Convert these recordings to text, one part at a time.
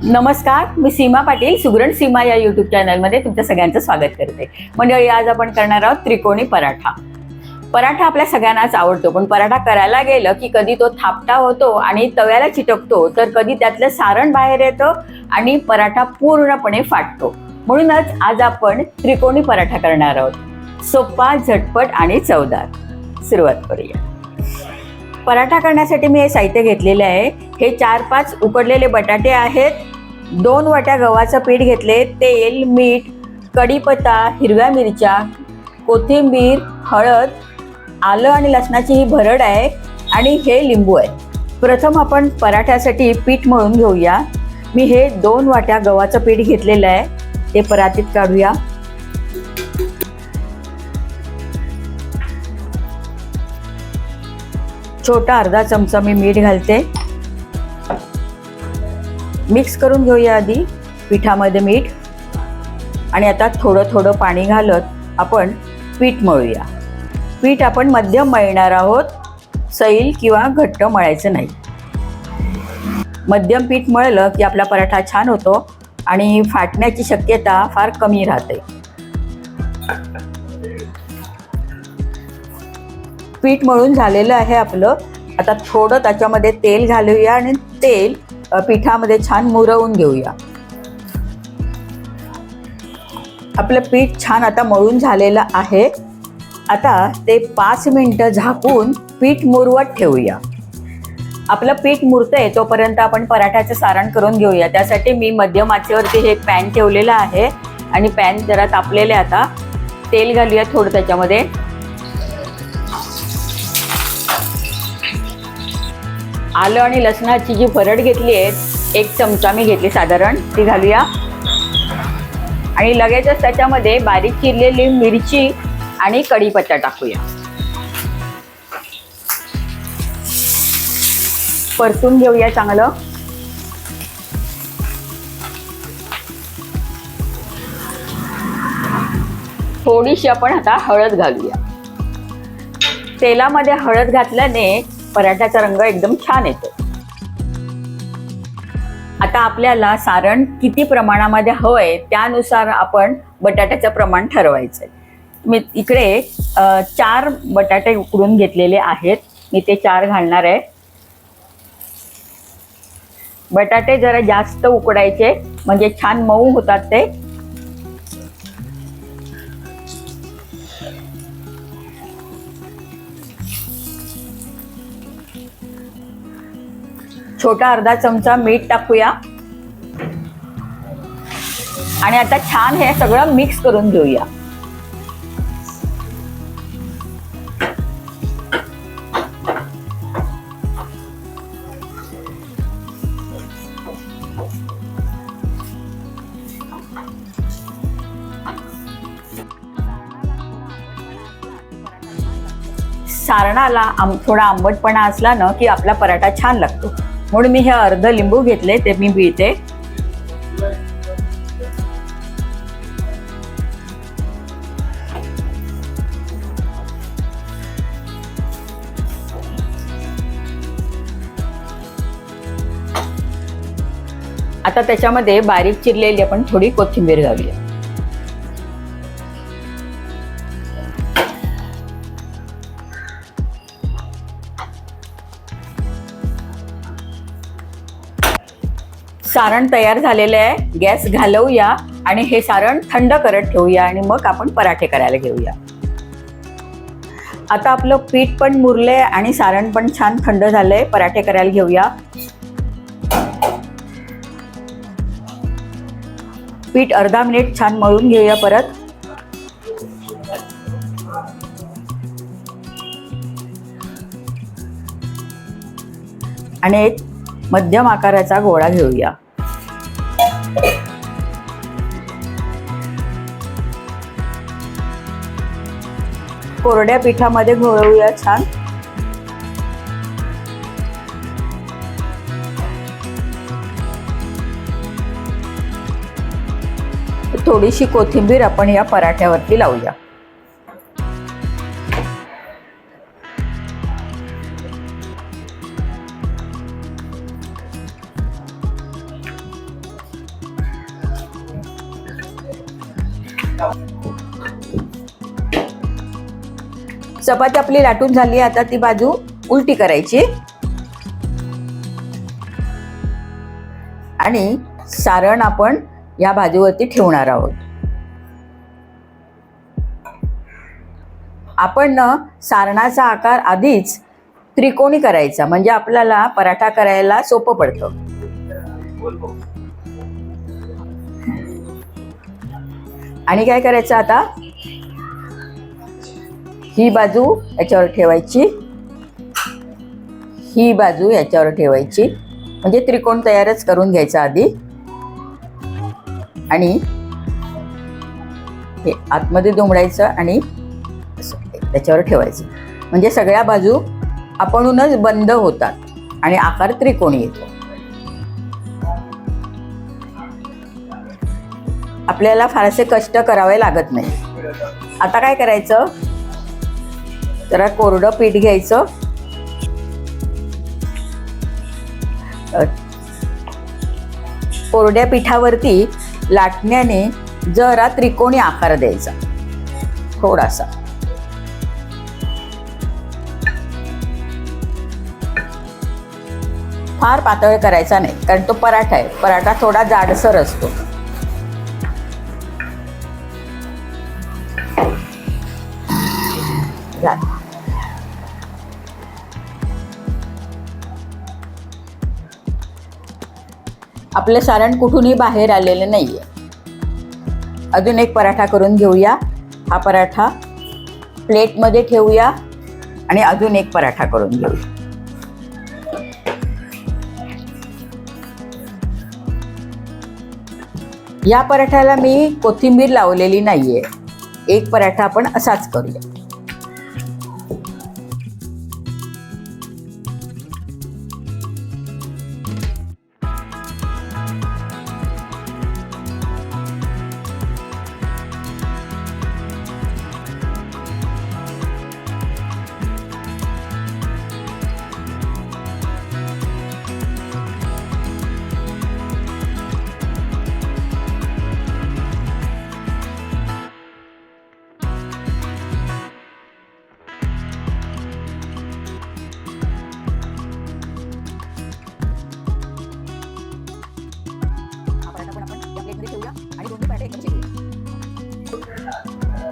नमस्कार, मी सीमा पाटील सुगरण सीमा या यूट्यूब चॅनलमध्ये तुमच्या सगळ्यांचं स्वागत करते. मंडळी, आज आपण करणार आहोत त्रिकोणी पराठा. पराठा आपल्या सगळ्यांनाच आवडतो, पण पराठा करायला गेलं की कधी तो थापटा होतो आणि तव्याला चिटकतो, तर कधी त्यातलं सारण बाहेर येतं आणि पराठा पूर्णपणे फाटतो. म्हणूनच आज आपण त्रिकोणी पराठा करणार आहोत. सोपा, झटपट आणि चवदार. सुरुवात करूया. पराठा करण्यासाठी मी हे साहित्य घेतलेले आहे. हे 4-5 उकडलेले बटाटे आहेत, 2 वाट्या गव्हाचं पीठ घेतले, तेल, मीठ, कढीपत्ता, हिरव्या मिरच्या, कोथिंबीर, हळद, आलं आणि लसणाची ही भरड आहे आणि हे लिंबू आहे. प्रथम आपण पराठ्यासाठी पीठ मळून घेऊया. मी हे 2 वाट्या गव्हाचं पीठ घेतलेलं आहे, ते परातीत काढूया. छोटा अर्धा चमचा मी मीठ घालते. मिक्स करून घेऊया आधी पिठामध्ये मीठ, आणि आता थोडं थोडं पाणी घालत आपण पीठ मळूया. पीठ आपण मध्यम मळणार आहोत, सैल किंवा घट्ट मळायचं नाही. मध्यम पीठ मळलं की आपला पराठा छान होतो आणि फाटण्याची शक्यता फार कमी राहते. पीठ मळून झालेलं आहे आपलं. आता थोडं त्याच्यामध्ये तेल घालूया आणि तेल पिठामध्ये छान मुरवून घेऊया. आपलं पीठ छान आता मळून झालेलं आहे. आता ते 5 मिनिटं झाकून पीठ मुरवत ठेवूया. आपलं पीठ मुरतंय तोपर्यंत आपण पराठ्याचं सारण करून घेऊया. त्यासाठी मी मध्यम आचेवरती हे पॅन ठेवलेलं आहे आणि पॅन जरा तापलेले. आता तेल घालूया थोडं त्याच्यामध्ये. आलं आणि लसणाची जी भरड घेतली आहे, 1 चमचा मी घेतली साधारण, ती घालूया. आणि लगेचच त्याच्यामध्ये बारीक चिरलेली मिरची आणि कढीपत्ता टाकूया. परतून घेऊया चांगलं. थोडीशी आपण आता हळद घालूया. तेलामध्ये हळद घातल्याने पराठ्याचा रंग एकदम छान येतो. आता आपल्याला सारण किती प्रमाणामध्ये हवंय त्यानुसार आपण बटाट्याचं प्रमाण ठरवायचंय. मी इकडे 4 बटाटे उकडून घेतलेले आहेत. मी ते 4 घालणार आहे. बटाटे जरा जास्त उकडायचे म्हणजे छान मऊ होतात ते. छोटा अर्धा चमचा मीठ टाकूया आणि आता छान हे सगळं मिक्स करून घेऊया. सारणाला थोडा आंबटपणा असला ना की आपला पराठा छान लागतो. म्हणून मी हे अर्ध लिंबू घेतले, ते मी पिळते. आता त्याच्यामध्ये बारीक चिरलेली आपण थोडी कोथिंबीर घालूया. सारण तयार झालेलं आहे. गॅस घालवूया आणि हे सारण थंड करत ठेवूया आणि मग आपण पराठे करायला घेऊया. आता आपलं पीठ पण मुरलंय आणि सारण पण छान थंड झालंय. पराठे करायला घेऊया. पीठ अर्धा मिनिट छान मळून घेऊया परत. आणि एक मध्यम आकाराचा गोळा घेऊया. कोरड्या पिठामध्ये घोळवूया छान. थोडीशी कोथिंबीर आपण या पराठ्यावरती लावूया. चपाती आपली लाटून झाली, आता ती बाजू उलटी करायची आणि सारण आपण या बाजूवरती ठेवणार आहोत. आपण सारणाचा आकार आधीच त्रिकोणी करायचा, म्हणजे आपल्याला पराठा करायला सोपं पडतं. आणि काय करायचं, आता ही बाजू याच्यावर ठेवायची, ही बाजू याच्यावर ठेवायची, म्हणजे त्रिकोण तयारच करून घ्यायचा आधी. आणि हे आतमध्ये दुमडायचं आणि त्याच्यावर ठेवायचं, म्हणजे सगळ्या बाजू आपणूनच बंद होतात आणि आकार त्रिकोणी येतो. आपल्याला फारसे कष्ट करावे लागत नाही. आता काय करायचं, जरा कोरडं पीठ घ्यायचं, कोरड्या पिठावरती लाटण्याने जरा त्रिकोणी आकार द्यायचा थोडासा. फार पातळ करायचा नाही, कारण तो पराठा आहे, पराठा थोडा जाडसर असतो. आपलं सारण कुठूनही बाहेर आलेलं नाहीये. अजून एक पराठा करून घेऊया. हा पराठा प्लेटमध्ये ठेवूया आणि अजून एक पराठा करून घेऊया. या पराठ्याला मी कोथिंबीर लावलेली नाहीये. एक पराठा आपण असाच करूया.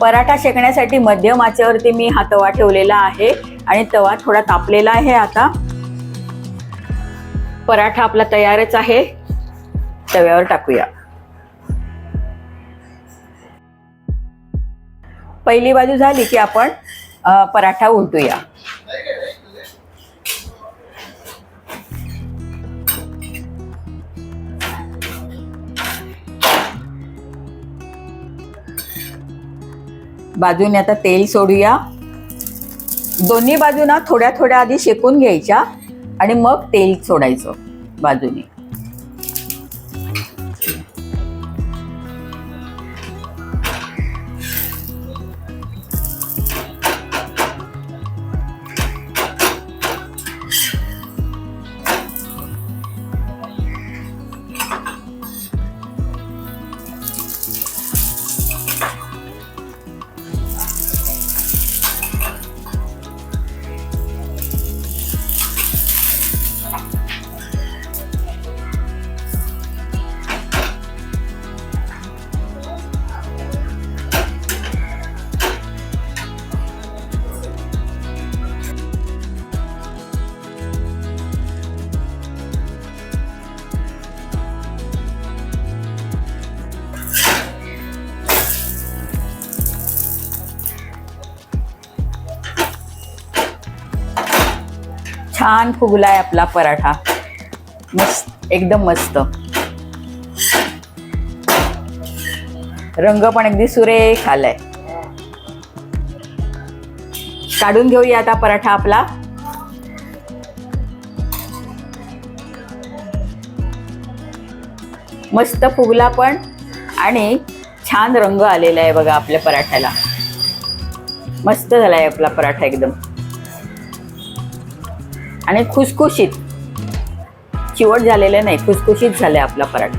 पराठा शेकण्यासाठी मध्यम आचेवरती मी हा तवा ठेवलेला आहे आणि तवा थोडा तापलेला आहे. आता पराठा आपला तयारच आहे. तव्यावर टाकूया. पहिली बाजू झाली की आपण पराठा उलटूया. बाजूने आता तेल सोडूया. दोन्ही बाजूना थोड्या थोड्या आधी शेकून घ्यायच्या आणि मग तेल सोडायचं बाजूने. छान फुगलाय आपला पराठा. मस्त, एकदम मस्त. रंग पण अगदी सुरेख आलाय. काढून घेऊया आता पराठा आपला. मस्त फुगला पण आणि छान रंग आलेला आहे बघा आपल्या पराठ्याला. मस्त झालाय आपला पराठा एकदम. आणि खुसखुशीत, चिवट झालेलं नाही, खुसखुशीत झालाय आपला पराठा.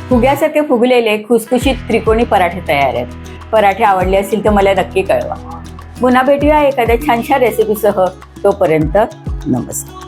फुग्यासारखे फुगलेले खुसखुशीत त्रिकोणी पराठे तयार आहेत. पराठे आवडले असतील तर मला नक्की कळवा. पुन्हा भेटूया एखाद्या छानशा रेसिपीसह. तोपर्यंत नमस्कार.